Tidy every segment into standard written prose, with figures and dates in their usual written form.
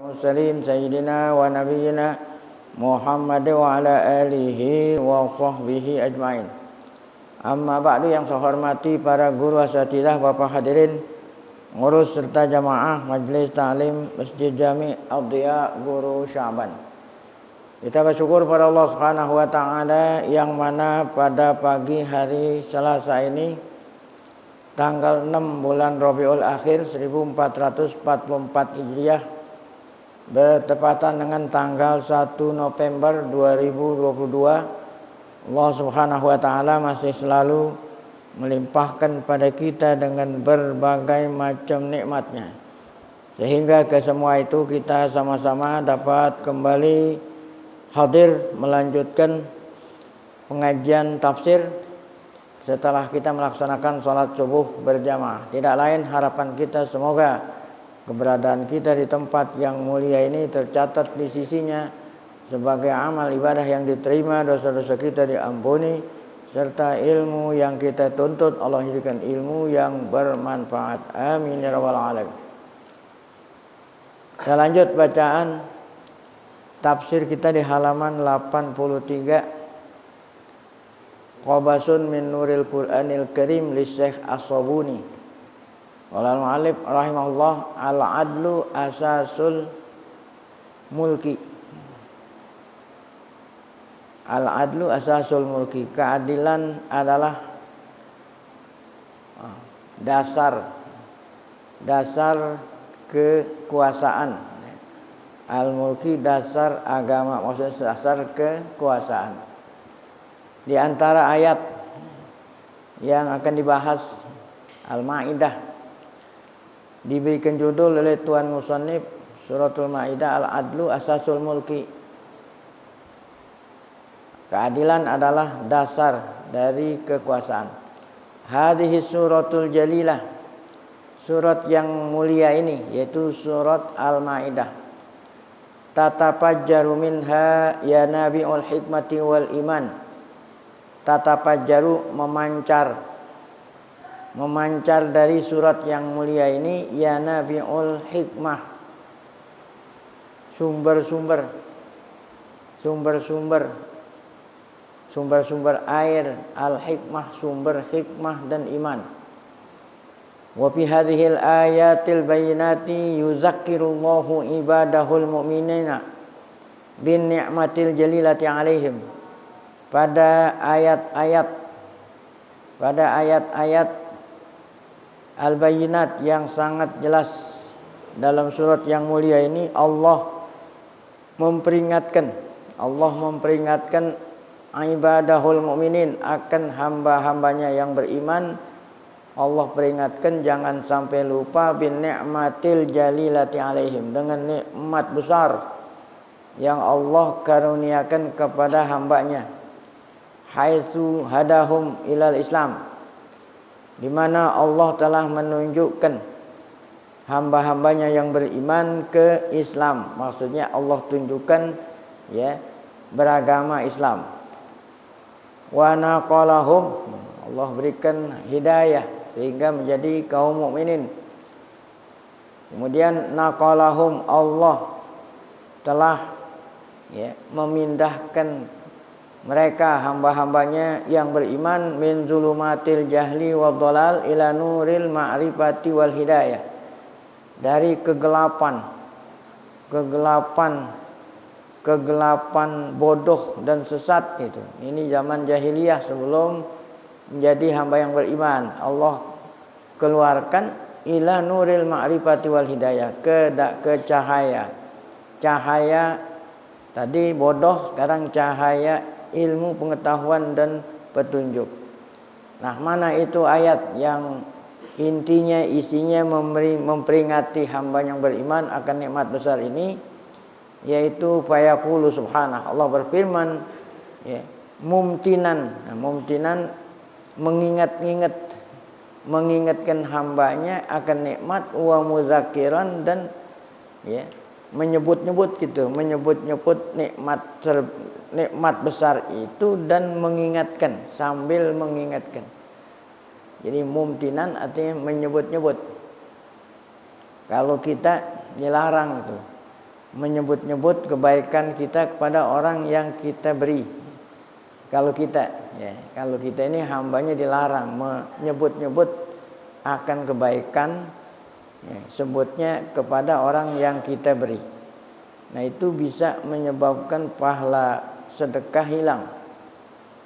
Mursalin Sayyidina wa Nabiyyina Muhammad wa ala alihi wa sahbihi ajma'in. Amma ba'du, yang saya hormati para guru asatidzah, Bapak hadirin, ngurus serta jamaah Majelis Ta'lim Masjid Jami' Ad-Diya Guru Syaban. Kita bersyukur pada Allah Subhanahu wa taala yang mana pada pagi hari Selasa ini tanggal 6 bulan Rabiul Akhir 1444 Hijriah bertepatan dengan tanggal 1 November 2022, Allah Subhanahu wa taala masih selalu melimpahkan pada kita dengan berbagai macam nikmatnya, sehingga ke semua itu kita sama-sama dapat kembali hadir melanjutkan pengajian tafsir setelah kita melaksanakan sholat subuh berjamaah. Tidak lain harapan kita semoga keberadaan kita di tempat yang mulia ini tercatat di sisinya sebagai amal ibadah yang diterima, dosa-dosa kita diampuni, serta ilmu yang kita tuntut Allah jadikan ilmu yang bermanfaat. Amin ya rabbal alamin. Kita lanjut bacaan tafsir kita di halaman 83. Qabasun min Nuril Qur'anil Karim li Syekh As-Sabuni. Walal mu'allif rahimahullah, al-adlu asasul mulki. Al-adlu asasul mulki, keadilan adalah dasar kekuasaan. Al-mulki dasar agama, maksudnya dasar kekuasaan. Di antara ayat yang akan dibahas Al-Maidah, diberikan judul oleh Tuan Musannif Suratul Maidah, Al-Adlu Asasul Mulki. Keadilan adalah dasar dari kekuasaan. Hadhihi suratul jalilah, surat yang mulia ini yaitu surat Al-Maidah. Tatafajjaru minha yanabi'ul hikmati wal iman. Tatafajjaru, memancar dari surat yang mulia ini yanabi'ul hikmah, sumber-sumber air, al-hikmah, sumber hikmah dan iman. Wa fi hadhil ayatil bayyinati yuzakkirullahu ibadahul mu'minina bin ni'matil jalilati alaihim. Pada ayat-ayat Al-Bayyinat yang sangat jelas dalam surat yang mulia ini, Allah memperingatkan ibadahul mu'minin, akan hamba-hambanya yang beriman. Allah peringatkan jangan sampai lupa bin ni'matil jalilati alaihim, dengan nikmat besar yang Allah karuniakan kepada hambanya. Haitsu hadahum ilal Islam, di mana Allah telah menunjukkan hamba-hambanya yang beriman ke Islam. Maksudnya Allah tunjukkan beragama Islam. Wa naqalahum, Allah berikan hidayah sehingga menjadi kaum mukminin. Kemudian naqalahum, Allah telah memindahkan mereka hamba-hambanya yang beriman min zulumatil jahli wad dhalal ila nuril ma'rifati wal hidayah, dari kegelapan bodoh dan sesat itu. Ini zaman jahiliyah sebelum menjadi hamba yang beriman. Allah keluarkan ila nuril ma'rifati wal hidayah, ke cahaya tadi bodoh, sekarang cahaya ilmu, pengetahuan dan petunjuk. Nah, mana itu ayat yang intinya, isinya memperingati hamba yang beriman akan nikmat besar ini, yaitu fayaqulu subhanah, Allah berfirman mumtinan mengingatkan hambanya akan nikmat, wa muzakiran, dan menyebut nikmat besar itu dan mengingatkan, sambil mengingatkan. Jadi mumtinan artinya menyebut-nyebut. Kalau kita dilarang itu menyebut-nyebut kebaikan kita kepada orang yang kita beri. Kalau kita ini hambanya dilarang menyebut-nyebut akan kebaikan, sebutnya kepada orang yang kita beri. Nah, itu bisa menyebabkan pahala sedekah hilang.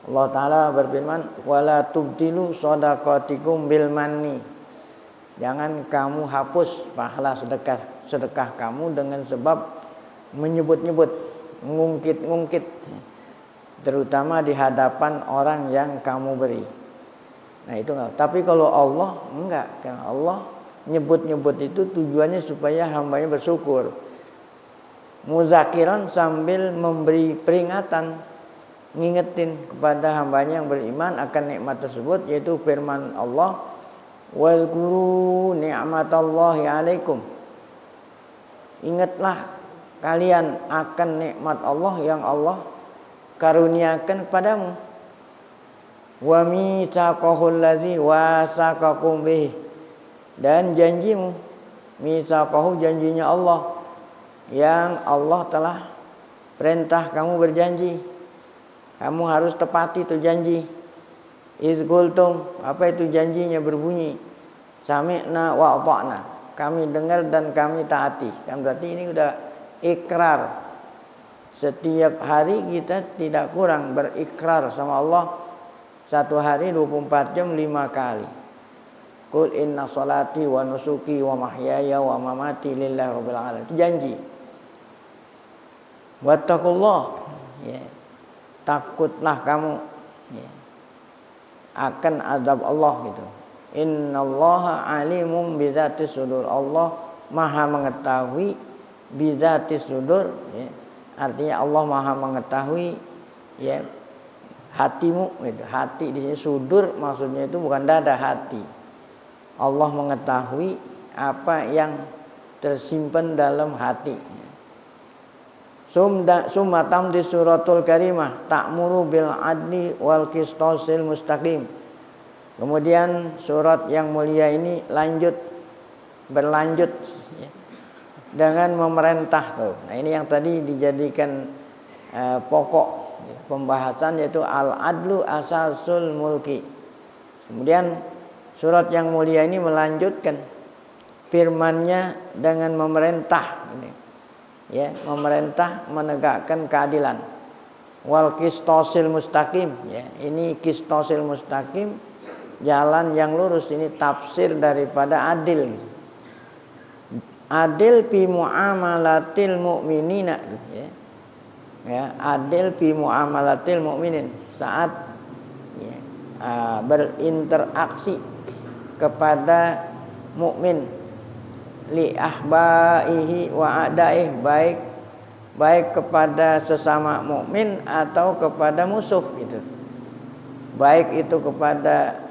Allah Ta'ala berfirman, wala tubtilu shadaqatikum bil manni. Jangan kamu hapus pahala sedekah kamu dengan sebab menyebut-nyebut, ngungkit-ngungkit, terutama di hadapan orang yang kamu beri. Nah, itu enggak. Tapi kalau Allah enggak, karena Allah nyebut-nyebut itu tujuannya supaya hambanya bersyukur. Muzakiran sambil memberi peringatan, ngingetin kepada hambanya yang beriman akan nikmat tersebut, yaitu firman Allah, wazkuru ni'matallahi 'alaikum. Ingatlah kalian akan nikmat Allah yang Allah karuniakan kepadamu. Wa mitsaqahul ladzi wasaqakum bih. Dan janjimu, mitsaqahu janjinya Allah yang Allah telah perintah kamu berjanji. Kamu harus tepati itu janji. Iz qultum, apa itu janjinya berbunyi? Sami'na wa ata'na. Kami dengar dan kami taati. Kan berarti ini udah ikrar. Setiap hari kita tidak kurang berikrar sama Allah. Satu hari 24 jam 5 kali. Qul inna salati wa nusuki wa mahyaya wa mamati lillahi rabbil alamin. Itu janji. Wattaqullah, takutlah kamu akan azab Allah gitu. Innallaha alimun bizatis sudur. Allah Maha mengetahui bizatis sudur, artinya Allah Maha mengetahui hatimu gitu. Hati di sini sudur maksudnya itu bukan dada, hati. Allah mengetahui apa yang tersimpan dalam hati. Summatam di suratul karimah ta'muru bil adli wal qistosil mustaqim. Kemudian surat yang mulia ini berlanjut dengan memerintah tuh. Nah, ini yang tadi dijadikan pokok pembahasan, yaitu al-adlu asasul mulki. Kemudian surat yang mulia ini melanjutkan firman-Nya dengan memerintah memerintah menegakkan keadilan. Wal qistosil mustaqim, ini qistosil mustaqim, jalan yang lurus. Ini tafsir daripada adil. Adil fi muamalatil mu'minina, adil fi muamalatil mu'minin, saat berinteraksi kepada mukmin, li ahbaihi wa adaih, baik kepada sesama mukmin atau kepada musuh gitu. Baik itu kepada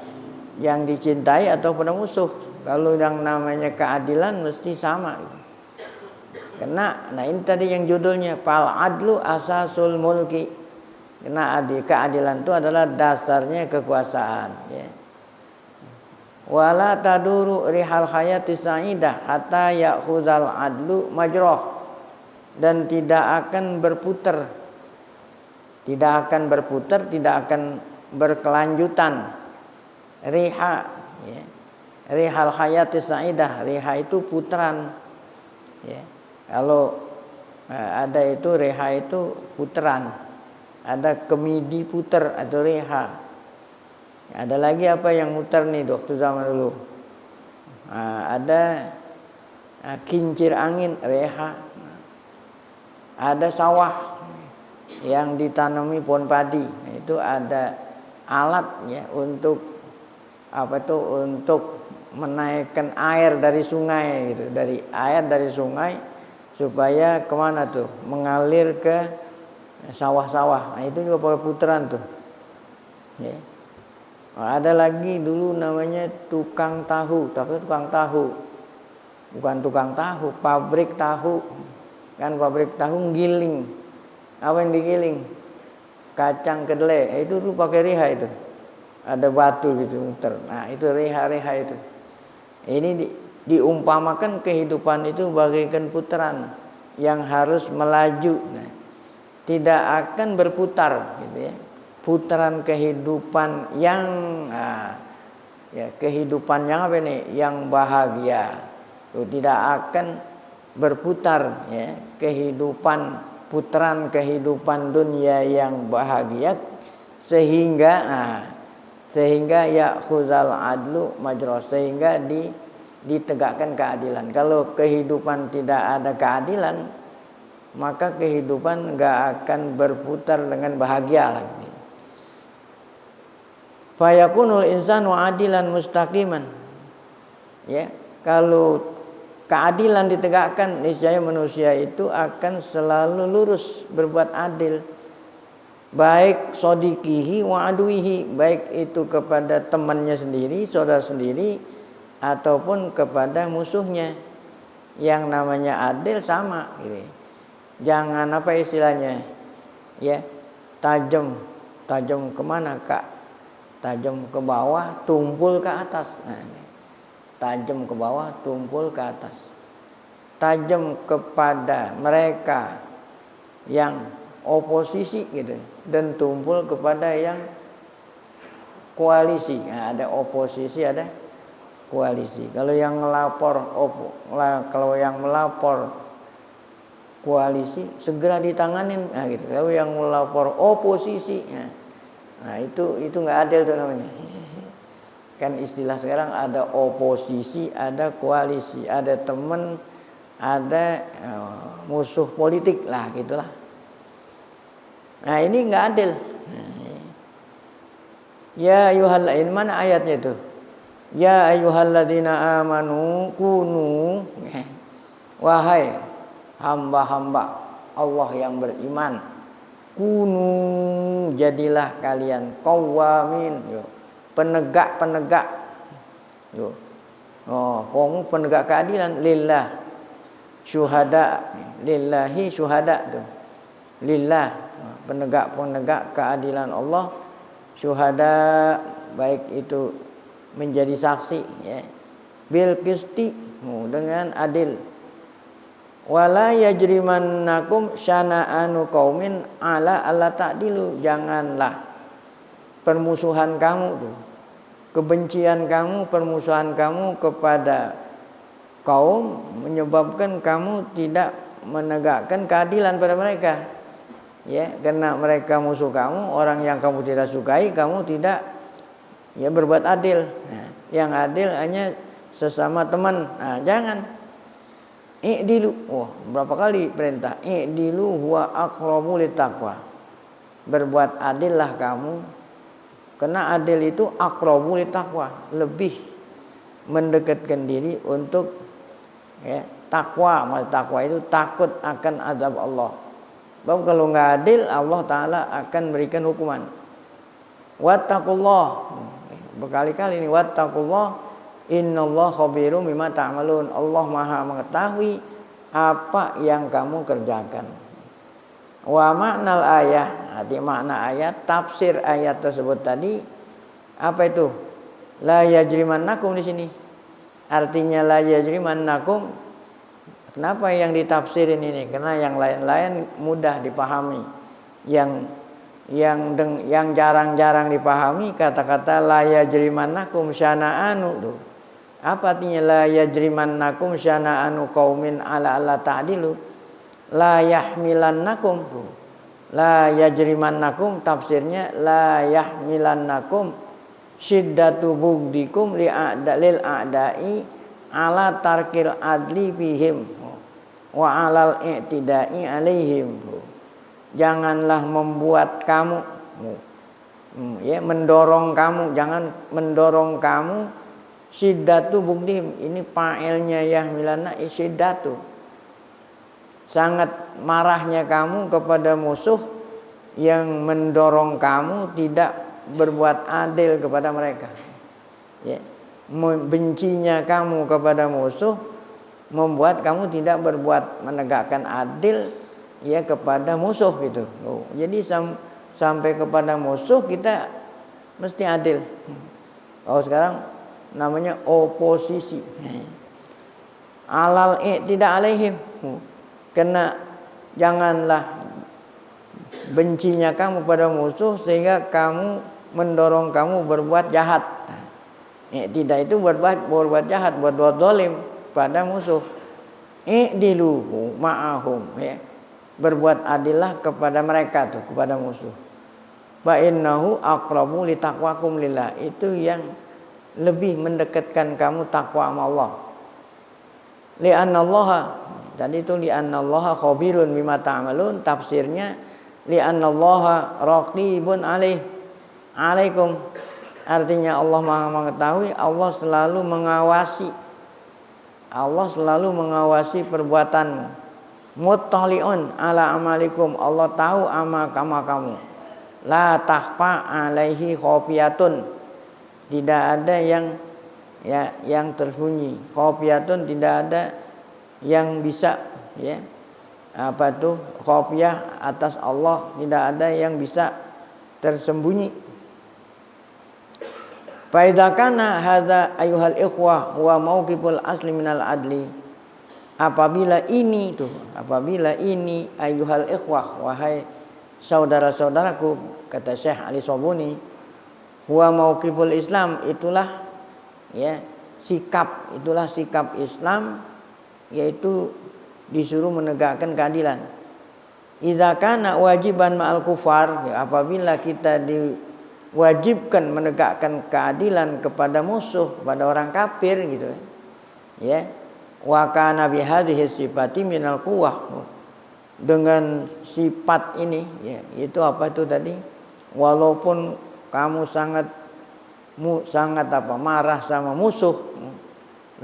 yang dicintai atau pada musuh. Kalau yang namanya keadilan mesti sama gitu. Karena ini tadi yang judulnya fal adlu asasul mulki. Karena keadilan itu adalah dasarnya kekuasaan, Wala taduru rihal hayati sa'idah hatta ya'khuzal adlu majroh. Dan tidak akan berputar, tidak akan berkelanjutan rihal hayati sa'idah. Riha itu putaran, Kalau ada itu riha itu putaran, ada kemidi putar atau riha. Ada lagi apa yang muter nih waktu zaman dulu? Ada kincir angin, reha. Ada sawah yang ditanami pohon padi. Itu ada alat untuk untuk menaikkan air dari sungai gitu. Dari sungai supaya kemana tuh? Mengalir ke sawah-sawah. Nah, itu juga pakai putaran tuh. Ada lagi dulu namanya tukang tahu, tapi tukang tahu. Bukan tukang tahu, pabrik tahu. Kan pabrik tahu giling. Apa yang digiling? Kacang kedelai. Itu tuh pakai riha itu. Ada batu gitu muter. Nah, itu riha-riha itu. Ini diumpamakan kehidupan itu bagaikan putaran. yang harus melaju. Nah, tidak akan berputar gitu ya. Putaran kehidupan yang kehidupan yang apa nih? Yang bahagia. Itu tidak akan berputar ya, putaran kehidupan dunia yang bahagia sehingga ya'khuzal adlu majra, sehingga ditegakkan keadilan. Kalau kehidupan tidak ada keadilan, maka kehidupan enggak akan berputar dengan bahagia lagi. Fayakunul insanu adilan mustaqiman. Ya, kalau keadilan ditegakkan, niscaya manusia itu akan selalu lurus berbuat adil. Baik sodiqihi wa aduihi, baik itu kepada temannya sendiri, saudara sendiri, ataupun kepada musuhnya. Yang namanya adil sama gitu. Jangan apa istilahnya, ya, tajam kemana Kak? Tajam ke bawah, tumpul ke atas. Nah, tajam ke bawah, tumpul ke atas. Tajam kepada mereka yang oposisi gitu, dan tumpul kepada yang koalisi. Nah, ada oposisi, ada koalisi. Kalau yang melapor koalisi segera ditanganin, nah gitu. Kalau yang melapor oposisi, nah itu nggak adil tuh namanya. Kan istilah sekarang ada oposisi, ada koalisi, ada teman, ada musuh politik lah gitulah. Nah ini nggak adil. Ya ayyuhalladzina, mana ayatnya itu? Ya ayyuhalladzina amanu kunu, wahai hamba-hamba Allah yang beriman, kunu, jadilah kalian qawamin, penegak. Kamu penegak keadilan, lillah syuhada, lillahi syuhada tuh. Lillah, penegak keadilan Allah, syuhada, baik itu menjadi saksi ya. Bil qisti, dengan adil. Wala yajrimannakum syana'anu qaumin ala alla ta'dilu, janganlah permusuhan kamu tuh, kebencian kamu, permusuhan kamu kepada kaum menyebabkan kamu tidak menegakkan keadilan pada mereka. Ya, karena mereka musuh kamu, orang yang kamu tidak sukai, kamu tidak ya berbuat adil. Nah, yang adil hanya sesama teman. Nah, jangan. I'dilu. Berapa kali perintah? I'dilu huwa aqrabu littaqwa. Berbuat adillah kamu. Karena adil itu aqrabu littaqwa, lebih mendekatkan diri untuk ya, takwa. Maksud takwa itu takut akan azab Allah. Sebab kalau nggak adil, Allah Ta'ala akan berikan hukuman. Wattaqullah. Berkali-kali ini wattaqullah, innallaha khabirum bima ta'malun. Allah Maha mengetahui apa yang kamu kerjakan. Wa ma'nal ayah, arti makna ayat, tafsir ayat tersebut tadi apa itu? La yajrimannakum di sini. Artinya la yajrimannakum. Kenapa yang ditafsirin ini? Karena yang lain-lain mudah dipahami. Yang jarang-jarang dipahami kata-kata la yajrimannakum syana'anu. Apa artinya la yajrimannakum syana'anu qaumin ala alla ta'dilu? La yahmilannakum. La yajrimannakum tafsirnya la yahmilannakum syiddatu bugdikum lil a'da'i ala tarkil adli bihim wa alal i'tida'i alaihim. Janganlah membuat kamu mendorong kamu, jangan mendorong kamu syiddatu bugdihim. Ini fa'ilnya yahmilanna syiddatu. Sangat marahnya kamu kepada musuh yang mendorong kamu tidak berbuat adil kepada mereka. Ya. Bencinya kamu kepada musuh membuat kamu tidak berbuat menegakkan adil ya kepada musuh gitu. Jadi sampai kepada musuh kita mesti adil. Sekarang namanya oposisi. Alal tidak alaihim. Kena janganlah bencinya kamu pada musuh sehingga kamu mendorong kamu berbuat jahat. Tidak itu berbuat jahat, berbuat zalim pada musuh. I'dilu ma'ahum, ya. Berbuat adillah kepada mereka tuh, kepada musuh. Fa innahu aqrabu litaqwakum lillah. Itu yang lebih mendekatkan kamu takwa sama Allah. Li'annallaha, tadi itu li'annallaha khabirun bima ta'malun, tafsirnya li'annallaha raqibun alaikum. Artinya Allah Maha mengetahui, Allah selalu mengawasi. Allah selalu mengawasi perbuatanmu. Muttali'un ala amalikum, Allah tahu amal kamu. La takhfa alaihi khafiyatun. Tidak ada yang tersembunyi. Khafiyatun, tidak ada yang bisa, ya. Apa tuh? Khafiyah atas Allah, tidak ada yang bisa tersembunyi. Fa idza kana hadza ayyuhal ikhwah wa mauqiful asli minal adli. Apabila ini ayyuhal ikhwah, wahai saudara-saudaraku, kata Syekh Ali Sobuni, huwa mauqiful Islam, itulah sikap Islam, yaitu disuruh menegakkan keadilan. Idza kana wajiban ma'al kufar, apabila kita diwajibkan menegakkan keadilan kepada musuh, pada orang kafir gitu, ya. Wa kana bi hadhihi sifati minal quwwah, dengan sifat ini, ya, itu apa itu tadi? Walaupun kamu sangat marah sama musuh,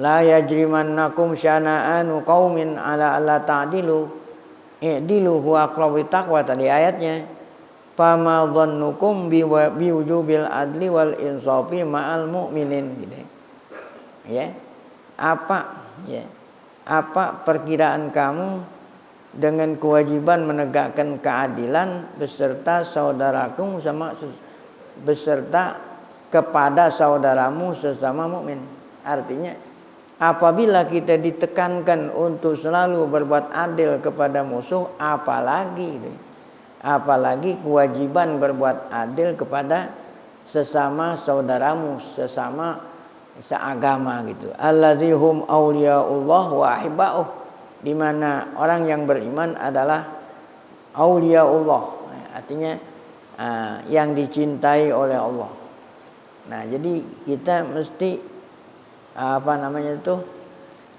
la yajrimannakum syana'anu qaumin ala alla ta'dilu i'dilu huwa aqrabu taqwa, tadi ayatnya. Fama dhannukum biwujubil adli wal insafi ma'al mu'minin, gitu. Ya. Apa perkiraan kamu dengan kewajiban menegakkan keadilan beserta kepada saudaramu sesama mukmin. Artinya apabila kita ditekankan untuk selalu berbuat adil kepada musuh, apalagi kewajiban berbuat adil kepada sesama saudaramu, sesama seagama gitu. Allazi hum auliyaullah wa ahibba'uh, di mana orang yang beriman adalah auliyaullah, artinya yang dicintai oleh Allah. Nah, jadi kita mesti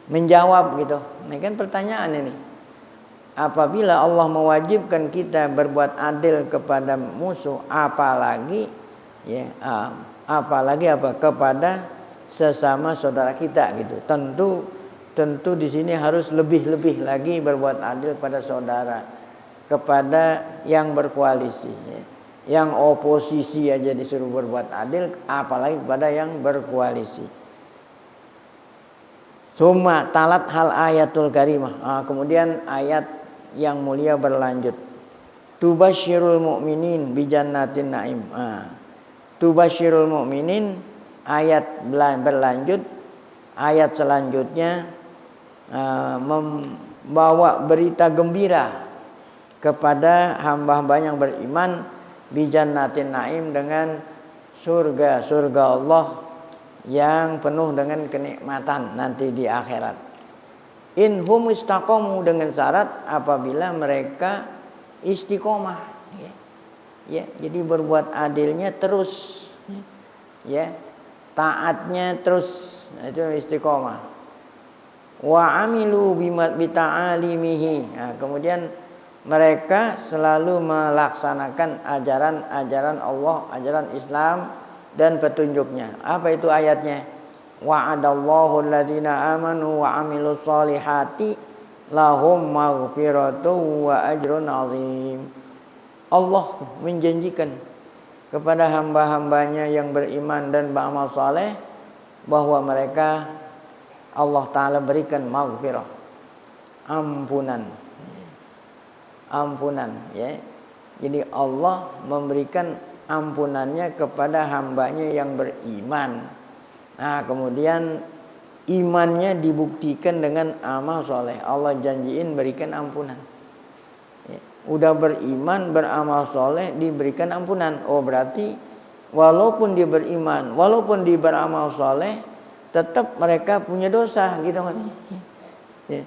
menjawab gitu. Ini kan pertanyaan ini. Apabila Allah mewajibkan kita berbuat adil kepada musuh, apalagi kepada sesama saudara kita gitu. Tentu di sini harus lebih lagi berbuat adil pada saudara, kepada yang berkoalisi, ya. Yang oposisi aja disuruh berbuat adil, apalagi kepada yang berkoalisi. Summa talat hal ayatul karimah. Kemudian ayat yang mulia berlanjut. Tubasyirul mu'minin bijannatin na'im. Tubasyirul mu'minin, ayat berlanjut. Ayat selanjutnya membawa berita gembira kepada hamba-hamba yang beriman, bijannatin na'im, dengan surga Allah yang penuh dengan kenikmatan nanti di akhirat. In hum istaqamu, dengan syarat apabila mereka istiqomah, ya. Jadi berbuat adilnya terus, ya. Taatnya terus, itu istiqomah. Wa amilu bita'alimihi. Nah, kemudian mereka selalu melaksanakan ajaran Allah, ajaran Islam dan petunjuknya. Apa itu ayatnya? Wa'adallahu alladhina amanu wa amilus solihati lahum maghfiratu wa ajrun azim. Allah menjanjikan kepada hamba-hambanya yang beriman dan beramal saleh bahwa mereka Allah Ta'ala berikan maghfirah, ampunan, ya. Jadi Allah memberikan ampunannya kepada hambanya yang beriman. Nah, kemudian imannya dibuktikan dengan amal soleh. Allah janjiin berikan ampunan. Ya. Udah beriman, beramal soleh, diberikan ampunan. Oh berarti walaupun dia beriman, walaupun dia beramal soleh, tetap mereka punya dosa, gitu kan? Ya.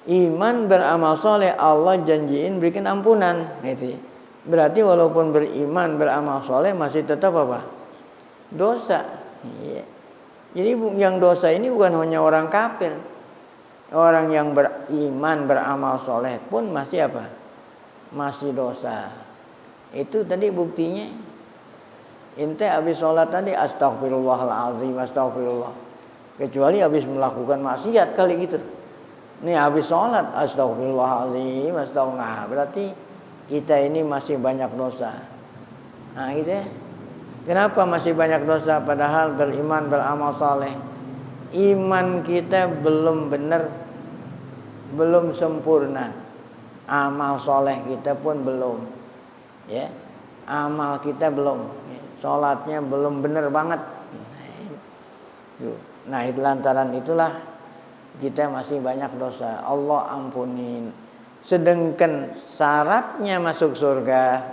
Iman beramal soleh, Allah janjiin berikan ampunan. Gitu. Berarti walaupun beriman, beramal soleh, masih tetap apa? Dosa. Ya. Jadi yang dosa ini bukan hanya orang kafir. Orang yang beriman, beramal soleh pun masih apa? Masih dosa. Itu tadi buktinya. Ente habis sholat tadi astagfirullahaladzim, astagfirullah. Kecuali habis melakukan maksiat kali gitu. Nih habis sholat astagfirullahaladzim, astagfirullah. Berarti kita ini masih banyak dosa. Nah gitu ya. Kenapa masih banyak dosa padahal beriman, beramal soleh? Iman kita belum benar, belum sempurna. Amal soleh kita pun belum. Ya, amal kita belum. Sholatnya belum benar banget. Nah, itu lantaran itulah kita masih banyak dosa. Allah ampunin. Sedangkan syaratnya masuk surga.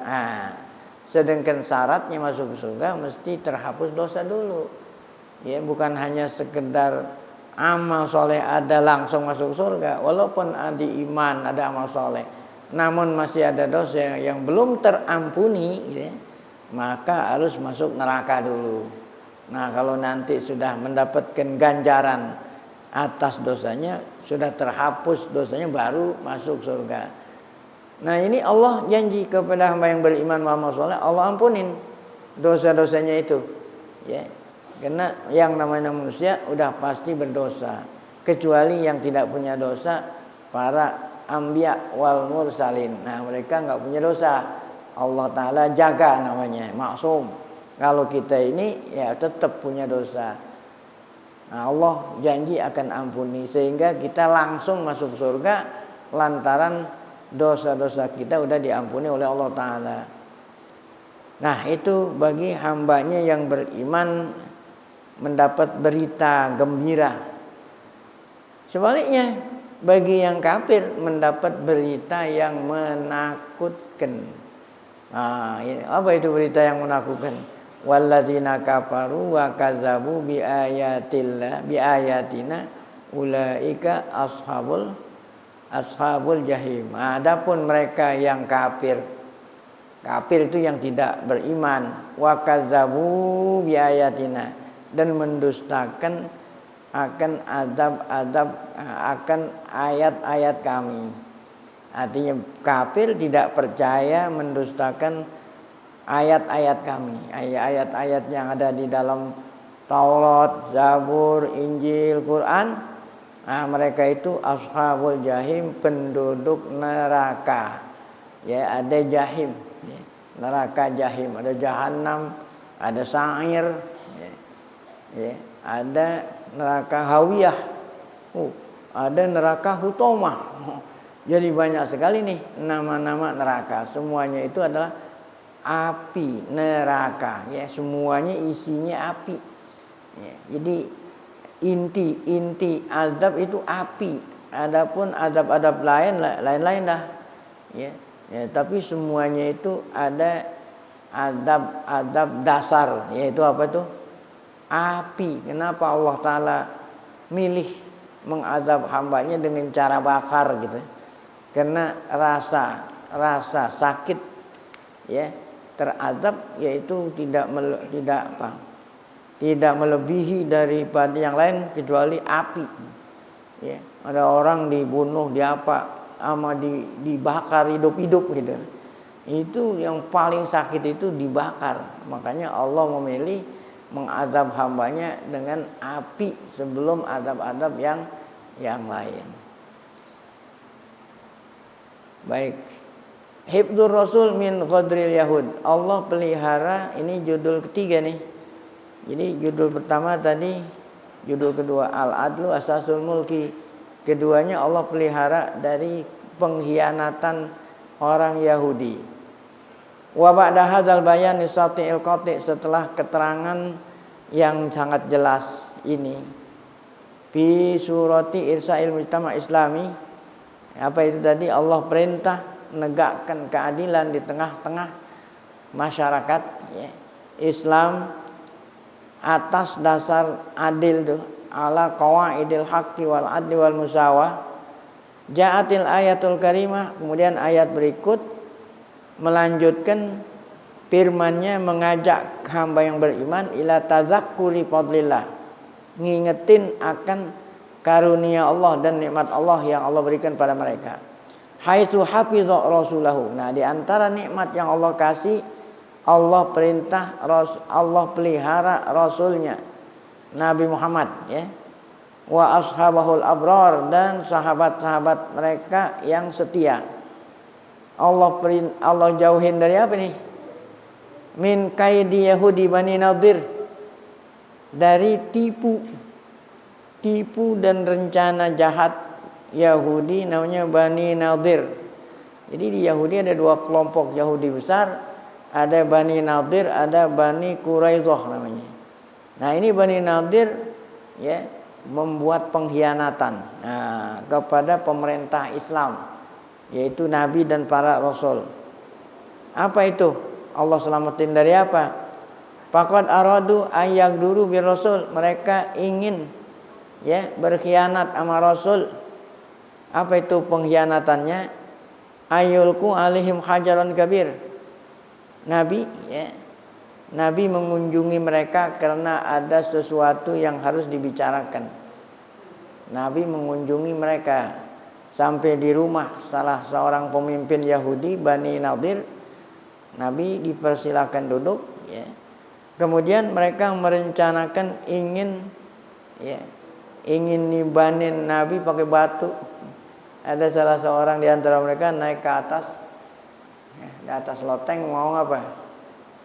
Sedangkan syaratnya masuk surga mesti terhapus dosa dulu. Ya, bukan hanya sekedar amal soleh ada langsung masuk surga. Walaupun ada iman, ada amal soleh, namun masih ada dosa yang belum terampuni, ya, maka harus masuk neraka dulu. Nah, kalau nanti sudah mendapatkan ganjaran atas dosanya, sudah terhapus dosanya, baru masuk surga. Nah, ini Allah janji kepada hamba yang beriman beramal soleh, Allah ampunin dosa-dosanya itu. Ya, karena yang namanya manusia udah pasti berdosa, kecuali yang tidak punya dosa, para anbiya wal mursalin. Nah, mereka nggak punya dosa. Allah Ta'ala jaga namanya, maksum. Kalau kita ini ya tetap punya dosa. Nah, Allah janji akan ampuni, sehingga kita langsung masuk surga lantaran dosa-dosa kita udah diampuni oleh Allah Ta'ala. Nah, itu bagi hambanya yang beriman mendapat berita gembira. Sebaliknya, bagi yang kafir mendapat berita yang menakutkan. Nah, apa itu berita yang menakutkan? Walladzina kafaru wa kadzabu biayatina ulaika ashabul jahim. Adapun mereka yang kafir itu yang tidak beriman, wa kadzabu biayatina, dan mendustakan akan akan ayat-ayat kami. Artinya kafir tidak percaya, mendustakan ayat-ayat kami, ayat-ayat yang ada di dalam Taurat, Zabur, Injil, Quran. Nah, mereka itu ashabul jahim, penduduk neraka. Ya, ada jahim, ya, neraka jahim, ada jahanam, ada sa'ir, ya, ada neraka hawiyah, ada neraka hutomah. Jadi banyak sekali nih nama-nama neraka. Semuanya itu adalah api neraka, ya, semuanya isinya api. Ya, jadi inti azab itu api. Adapun azab-azab lain dah. Ya, tapi semuanya itu ada azab dasar, yaitu apa itu? Api. Kenapa Allah Ta'ala milih mengazab hambanya dengan cara bakar gitu? Karena rasa sakit, ya, terazab yaitu tidak melebihi daripada yang lain kecuali api. Ya, ada orang dibunuh, dibakar hidup-hidup gitu. Itu yang paling sakit itu dibakar. Makanya Allah memilih mengazab hambanya dengan api sebelum azab-azab yang lain. Baik. Hifdzur Rasul min ghadril Yahud. Allah pelihara, ini judul ketiga nih. Jadi judul pertama tadi, judul kedua Al-Adlu Asasul Mulki. Keduanya Allah pelihara dari pengkhianatan orang Yahudi. Wa ba'da hadzal bayan nisati'il qati', setelah keterangan yang sangat jelas ini, fi surati Irsa'il Mujtama' Islami. Apa itu tadi? Allah perintah menegakkan keadilan di tengah-tengah masyarakat, ya. Islam atas dasar adil tuh, ala qawaidil haqqi wal adli wal musawah. Ja'atil ayatul karimah, kemudian ayat berikut melanjutkan firman-Nya mengajak hamba yang beriman ila tazakkuri fadlillah, ngingetin akan karunia Allah dan nikmat Allah yang Allah berikan pada mereka. Haitsu hafiza rasulahu. Nah, di antara nikmat yang Allah kasih, Allah perintah, Allah pelihara rasulnya Nabi Muhammad, ya. Wa ashabahul abrar, dan sahabat-sahabat mereka yang setia. Allah jauhin dari apa nih? Min kaidi Yahudi Bani Nadir, dari tipu dan rencana jahat Yahudi namanya Bani Nadir. Jadi di Yahudi ada dua kelompok Yahudi besar, ada Bani Nadir, ada Bani Quraidah namanya. Nah, ini Bani Nadir, ya, membuat pengkhianatan kepada pemerintah Islam, yaitu Nabi dan para Rasul. Apa itu? Allah selamatin dari apa? Faqad aradu ayak duru bir Rasul. Mereka ingin, ya, berkhianat sama Rasul. Apa itu pengkhianatannya? Ayulku alihim hajaran kabir. Nabi, ya, Nabi mengunjungi mereka karena ada sesuatu yang harus dibicarakan. Nabi mengunjungi mereka sampai di rumah salah seorang pemimpin Yahudi Bani Nadir. Nabi dipersilakan duduk, ya. Kemudian mereka merencanakan ingin nibanin Nabi pakai batu. Ada salah seorang di antara mereka naik ke atas, di atas loteng, mau apa?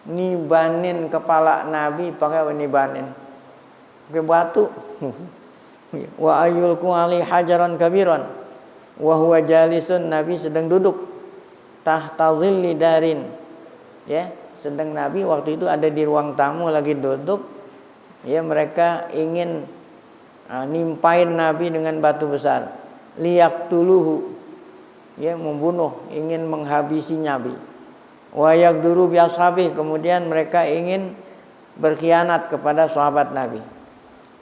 Nibanin kepala Nabi. Pakai apa nibanin? Pakai batu. Wa ayyulku ali hajaran kabiran wa huwa jalisun. Nabi sedang duduk tahta dhilli darin, ya. Sedang Nabi waktu itu ada di ruang tamu lagi duduk, ya. Mereka ingin nimpain Nabi dengan batu besar. Liyaqtuluhu, ya, membunuh, ingin menghabisi Nabi. Wa yaqduru bi ashabi, kemudian mereka ingin berkhianat kepada sahabat Nabi.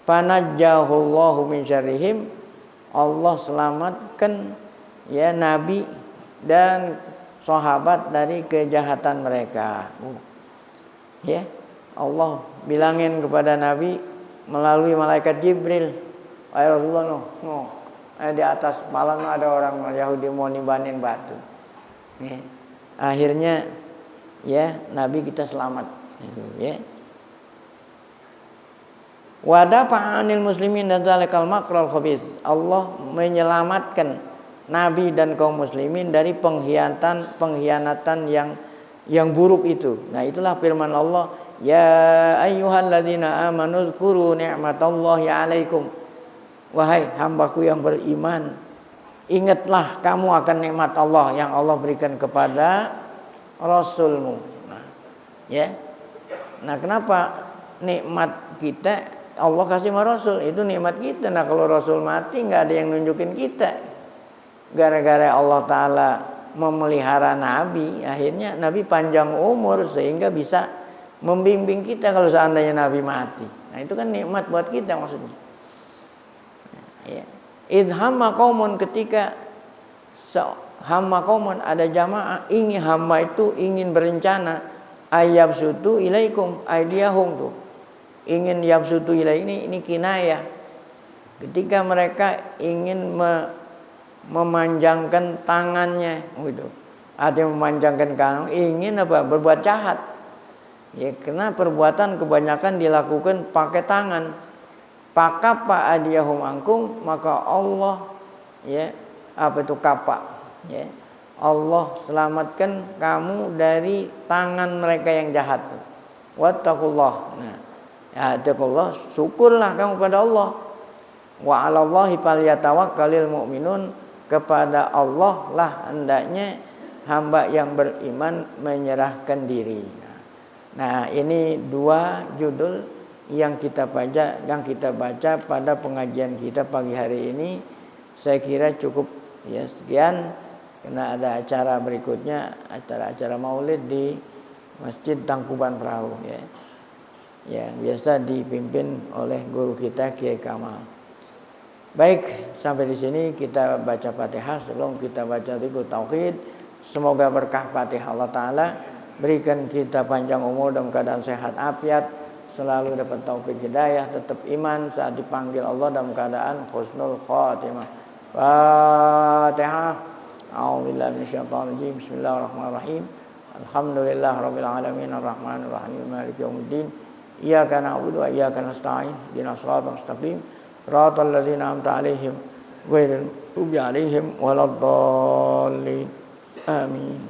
Fanajjahullahu min syarrihim, Allah selamatkan, ya, Nabi dan sahabat dari kejahatan mereka. Ya, Allah bilangin kepada Nabi melalui malaikat Jibril, "Wahai Rasulullah, di atas malam ada orang Yahudi mau nibanin batu." Ya. Akhirnya, ya, Nabi kita selamat, ya. Wa dafa'a 'anil muslimin dzalikal makral khabith. Allah menyelamatkan Nabi dan kaum muslimin dari pengkhianatan yang buruk itu. Nah, itulah firman Allah, ya ayyuhalladzina amanu dzkuru ni'matallahi 'alaikum. Wahai hambaku yang beriman, ingatlah kamu akan nikmat Allah yang Allah berikan kepada Rasulmu. Nah, ya. Nah, kenapa nikmat kita Allah kasih sama Rasul? Itu nikmat kita. Nah, kalau Rasul mati nggak ada yang nunjukin kita. Gara-gara Allah Ta'ala memelihara Nabi, akhirnya Nabi panjang umur sehingga bisa membimbing kita kalau seandainya Nabi mati. Nah, itu kan nikmat buat kita maksudnya. Ya. Idhamma qaumun, ketika hamma qaumun, ada jamaah ingin, hamba itu ingin berencana ayyabsutu ilaikum aydiyahum tuh. Ingin yabsutu ilai ini kinayah. Ketika mereka ingin memanjangkan tangannya, gitu. Ada yang memanjangkan tangan, ingin apa? Berbuat jahat. Ya, karena perbuatan kebanyakan dilakukan pakai tangan. Pakapa adiyahum angkum, maka Allah, ya, apa itu kapa, ya, Allah selamatkan kamu dari tangan mereka yang jahat. Wattaqullah. Nah, ya, wattaqullah, syukurlah kamu pada Allah. Wa 'alallahi falyatawakkalul mu'minun, kepada Allah lah hendaknya hamba yang beriman menyerahkan diri. Nah, ini dua judul yang kita baca pada pengajian kita pagi hari ini. Saya kira cukup ya, sekian, karena ada acara berikutnya, acara Maulid di Masjid Tangkuban Perahu ya. Ya, biasa dipimpin oleh guru kita Kiai Kamal. Baik, sampai di sini kita baca Fatihah sebelum kita baca Thiqut Tauhid. Semoga berkah Fatihah Allah Ta'ala berikan kita panjang umur dalam keadaan sehat afiat, selalu dapat taufik hidayah, tetap iman saat dipanggil Allah dalam keadaan husnul khatimah. Fatihah. A'udzubillahi minasyaitonir rajim. Bismillahirrahmanirrahim. Alhamdulillahirabbil alamin arrahmanir rahim maliki yaumiddin. Iyyaka na'budu wa iyyaka nasta'in. Ihdinas siratal mustaqim. Shiratal ladzina an'amta 'alaihim ghairil maghdubi 'alaihim waladdallin. Amin.